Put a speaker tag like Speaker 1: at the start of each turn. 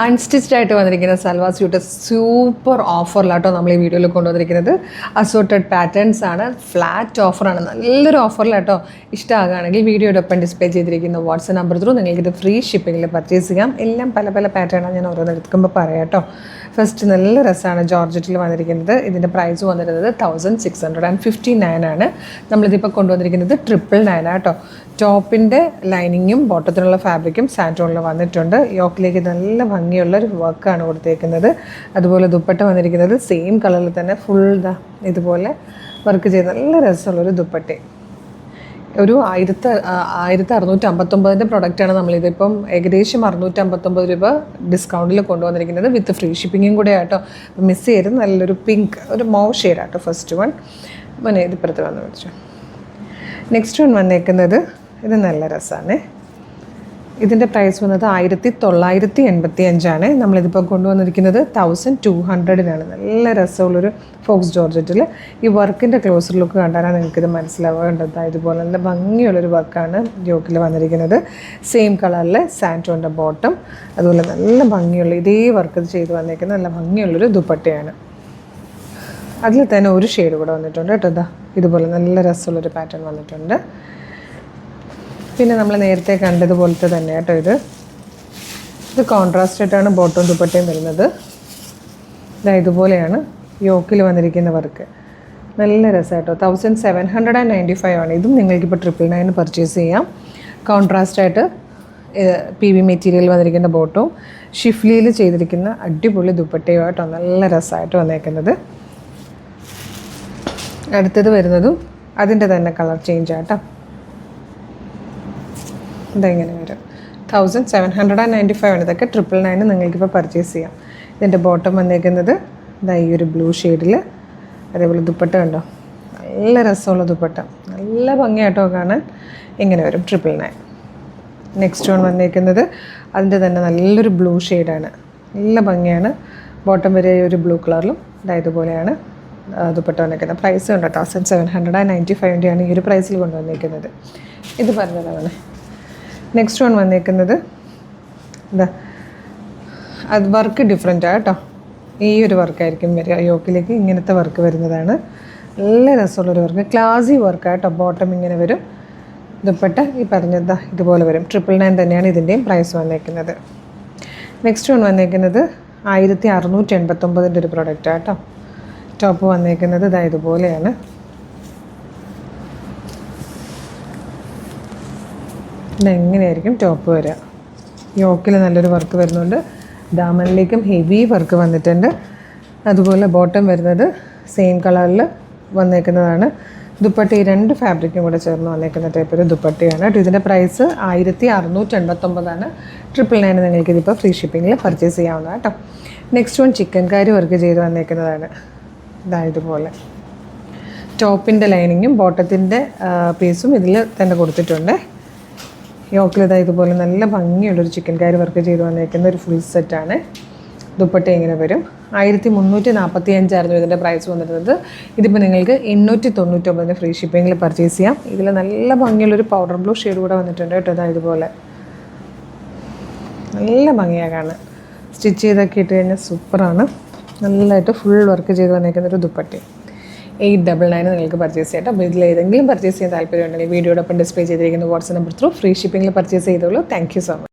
Speaker 1: Unstitched ആയിട്ട് വന്നിരിക്കുന്ന salwar suit super ഓഫറിലാട്ടോ നമ്മൾ ഈ വീഡിയോയിൽ കൊണ്ടുവന്നിരിക്കുന്നത്. അസോർട്ടഡ് പാറ്റേൺസ് ആണ്, ഫ്ലാറ്റ് ഓഫറാണ്, നല്ലൊരു ഓഫറിലാട്ടോ. ഇഷ്ടമാകുകയാണെങ്കിൽ വീഡിയോയുടെ ഒപ്പം ഡിസ്പ്ലേ ചെയ്തിരിക്കുന്ന വാട്സ്ആപ്പ് നമ്പർ ത്രൂ നിങ്ങൾക്കിത് ഫ്രീ ഷിപ്പിങ്ങിൽ പർച്ചേസ് ചെയ്യാം. എല്ലാം പല പല പാറ്റേണാണ്, ഞാൻ ഓരോന്ന് എടുക്കുമ്പോൾ പറയാം കേട്ടോ. ഫസ്റ്റ് നല്ല രസമാണ് ജോർജറ്റിൽ വന്നിരിക്കുന്നത്. ഇതിൻ്റെ പ്രൈസ് വന്നിരുന്നത് 1659 ആണ്. നമ്മളിതിപ്പോൾ കൊണ്ടുവന്നിരിക്കുന്നത് 999 കേട്ടോ. ടോപ്പിൻ്റെ ലൈനിങ്ങും ബോട്ടത്തിനുള്ള ഫാബ്രിക്കും സാൻറ്റോണിൽ വന്നിട്ടുണ്ട്. യോക്കിലേക്ക് നല്ല ഭംഗിയുള്ളൊരു വർക്കാണ് കൊടുത്തേക്കുന്നത്. അതുപോലെ ദുപ്പട്ട വന്നിരിക്കുന്നത് സെയിം കളറിൽ തന്നെ ഫുൾ ഇതുപോലെ വർക്ക് ചെയ്ത് നല്ല രസമുള്ളൊരു ദുപ്പട്ട. ഒരു 1659 പ്രൊഡക്റ്റാണ് നമ്മളിതിപ്പം ഏകദേശം 659 രൂപ ഡിസ്കൗണ്ടിൽ കൊണ്ടുവന്നിരിക്കുന്നത് വിത്ത് ഫ്രീ ഷിപ്പിങ്ങും കൂടെ ആട്ടോ. മിസ് ചെയ്ത് നല്ലൊരു പിങ്ക് ഒരു മൗ ഷെയ്ഡാട്ടോ ഫസ്റ്റ് വൺ. പിന്നെ ഇതിപ്പുറത്ത് വന്ന് വെച്ചു. നെക്സ്റ്റ് വൺ വന്നേക്കുന്നത് ഇത് നല്ല രസമാണ്. ഇതിൻ്റെ പ്രൈസ് വന്നത് 1985 നമ്മളിതിപ്പോൾ കൊണ്ടുവന്നിരിക്കുന്നത് 1200 നല്ല രസമുള്ളൊരു ഫോക്സ് ജോർജറ്റിൽ. ഈ വർക്കിൻ്റെ ക്ലോസർ ലുക്ക് കണ്ടാലാണ് നിങ്ങൾക്കിത് മനസ്സിലാവേണ്ടത്. ഇതുപോലെ നല്ല ഭംഗിയുള്ളൊരു വർക്കാണ് യോക്കിൽ വന്നിരിക്കുന്നത്. സെയിം കളറിൽ സാൻറ്റോൻ്റെ ബോട്ടം, അതുപോലെ നല്ല ഭംഗിയുള്ള ഇതേ വർക്ക് ചെയ്ത് വന്നിരിക്കുന്ന നല്ല ഭംഗിയുള്ളൊരു ദുപ്പട്ടയാണ്. അതിൽ തന്നെ ഒരു ഷെയ്ഡ് കൂടെ വന്നിട്ടുണ്ട് കേട്ടോ. ഇതുപോലെ നല്ല രസമുള്ളൊരു പാറ്റേൺ വന്നിട്ടുണ്ട്. പിന്നെ നമ്മൾ നേരത്തെ കണ്ടതുപോലത്തെ തന്നെ കേട്ടോ. ഇത് കോൺട്രാസ്റ്റ് ആയിട്ടാണ് ബോട്ടവും ദുപ്പട്ടയും വരുന്നത്. ഇതുപോലെയാണ് യോക്കിൽ വന്നിരിക്കുന്ന വർക്ക്. നല്ല രസം കേട്ടോ. 1795 ആണ്. ഇതും നിങ്ങൾക്കിപ്പോൾ 999 പർച്ചേസ് ചെയ്യാം. കോൺട്രാസ്റ്റ് ആയിട്ട് PV മെറ്റീരിയൽ വന്നിരിക്കുന്ന ബോട്ടവും ഷിഫ്ലിയിൽ ചെയ്തിരിക്കുന്ന അടിപൊളി ദുപ്പട്ടയും ആയിട്ടോ നല്ല രസമായിട്ട് വന്നേക്കുന്നത്. അടുത്തത് വരുന്നതും അതിൻ്റെ തന്നെ കളർ ചേഞ്ച് ആട്ടോ. ഇതെങ്ങനെ വരും 1795 ആണ്. ഇതൊക്കെ 999 നിങ്ങൾക്കിപ്പോൾ പർച്ചേസ് ചെയ്യാം. ഇതിൻ്റെ ബോട്ടം വന്നേക്കുന്നത് ഈ ഒരു ബ്ലൂ ഷെയ്ഡിൽ. അതേപോലെ ദുപ്പട്ട കണ്ടോ, നല്ല രസമുള്ള ദുപ്പട്ട, നല്ല ഭംഗിയായിട്ടോ കാണാൻ. ഇങ്ങനെ വരും 999. നെക്സ്റ്റ് വൺ വന്നേക്കുന്നത് അതിൻ്റെ തന്നെ നല്ലൊരു ബ്ലൂ ഷെയ്ഡാണ്, നല്ല ഭംഗിയാണ്. ബോട്ടം വരെ ഒരു ബ്ലൂ കളറിലും ഇതുപോലെയാണ് ദുപ്പട്ട വന്നേക്കുന്നത്. പ്രൈസ് കണ്ടോ 1795 ഈ ഒരു പ്രൈസിൽ കൊണ്ടുവന്നേക്കുന്നത്. ഇത് പറഞ്ഞതാണ്. നെക്സ്റ്റ് വൺ വന്നേക്കുന്നത് അത് വർക്ക് ഡിഫറെൻറ്റാണ് കേട്ടോ. ഈ ഒരു വർക്കായിരിക്കും വരിക. യോക്കിലേക്ക് ഇങ്ങനത്തെ വർക്ക് വരുന്നതാണ്. നല്ല രസമുള്ളൊരു വർക്ക്, ക്ലാസി വർക്കാണ് കേട്ടോ. ബോട്ടം ഇങ്ങനെ വരും, ദുപ്പട്ട ഈ പറഞ്ഞത് ഇതുപോലെ വരും. 999 തന്നെയാണ് ഇതിൻ്റെയും പ്രൈസ് വന്നേക്കുന്നത്. നെക്സ്റ്റ് വൺ വന്നേക്കുന്നത് 1689 ഒരു പ്രൊഡക്റ്റാണ് കേട്ടോ. ടോപ്പ് വന്നേക്കുന്നത് ഇതുപോലെയാണ്. ഇതെങ്ങനെയായിരിക്കും ടോപ്പ് വരിക. യോക്കിൽ നല്ലൊരു വർക്ക് വരുന്നുണ്ട്. ദാമനിലേക്കും ഹെവി വർക്ക് വന്നിട്ടുണ്ട്. അതുപോലെ ബോട്ടം വരുന്നത് സെയിം കളറിൽ വന്നേക്കുന്നതാണ്. ദുപ്പട്ട ഈ രണ്ട് ഫാബ്രിക്കും കൂടെ ചേർന്ന് വന്നേക്കുന്ന ടൈപ്പ് ഒരു ദുപ്പട്ടയാണ്. ഇതിൻ്റെ പ്രൈസ് 1689. 999 നിങ്ങൾക്കിതിപ്പോൾ ഫ്രീ ഷിപ്പിങ്ങിൽ പർച്ചേസ് ചെയ്യാവുന്നതാണ് കേട്ടോ. നെക്സ്റ്റ് വൺ ചിക്കൻ കാരി വർക്ക് ചെയ്ത് വന്നേക്കുന്നതാണ്. ഇതുപോലെ ടോപ്പിൻ്റെ ലൈനിങ്ങും ബോട്ടത്തിൻ്റെ പീസും ഇതിൽ തന്നെ കൊടുത്തിട്ടുണ്ട്. യോക്കിൽ ഇതുപോലെ നല്ല ഭംഗിയുള്ളൊരു ചിക്കൻ കാരി വർക്ക് ചെയ്ത് വന്നേക്കുന്ന ഒരു ഫുൾ സെറ്റാണ്. ദുപ്പട്ട ഇങ്ങനെ വരും. 1345 ഇതിൻ്റെ പ്രൈസ് വന്നിരുന്നത്. ഇതിപ്പോൾ നിങ്ങൾക്ക് 899 ഫ്രീ ഷിപ്പിങ്ങിൽ പർച്ചേസ് ചെയ്യാം. ഇതിൽ നല്ല ഭംഗിയുള്ളൊരു പൗഡർ ബ്ലൂ ഷെയ്ഡ് കൂടെ വന്നിട്ടുണ്ട് കേട്ടോ. ഇതുപോലെ നല്ല ഭംഗിയാണ് കാണാൻ. സ്റ്റിച്ച് ചെയ്തൊക്കെ ഇട്ട് കഴിഞ്ഞാൽ സൂപ്പറാണ്. നല്ലതായിട്ട് ഫുൾ വർക്ക് ചെയ്ത് വന്നേക്കുന്നൊരു ദുപ്പട്ട. 899 നിങ്ങൾക്ക് പർച്ചേസ് ചെയ്യാം. അപ്പോൾ ഇതിൽ ഏതെങ്കിലും പർച്ചേസ് ചെയ്യാൻ താല്പര്യമുണ്ടെങ്കിൽ വീഡിയോടൊപ്പം ഡിസ്പ്ലേ ചെയ്തിരിക്കുന്ന വാട്സ്ആപ്പ് നമ്പർ ത്രൂ ഫ്രീ ഷിപ്പിങ്ങിൽ പർച്ചേസ് ചെയ്തോളൂ. Thank you so much.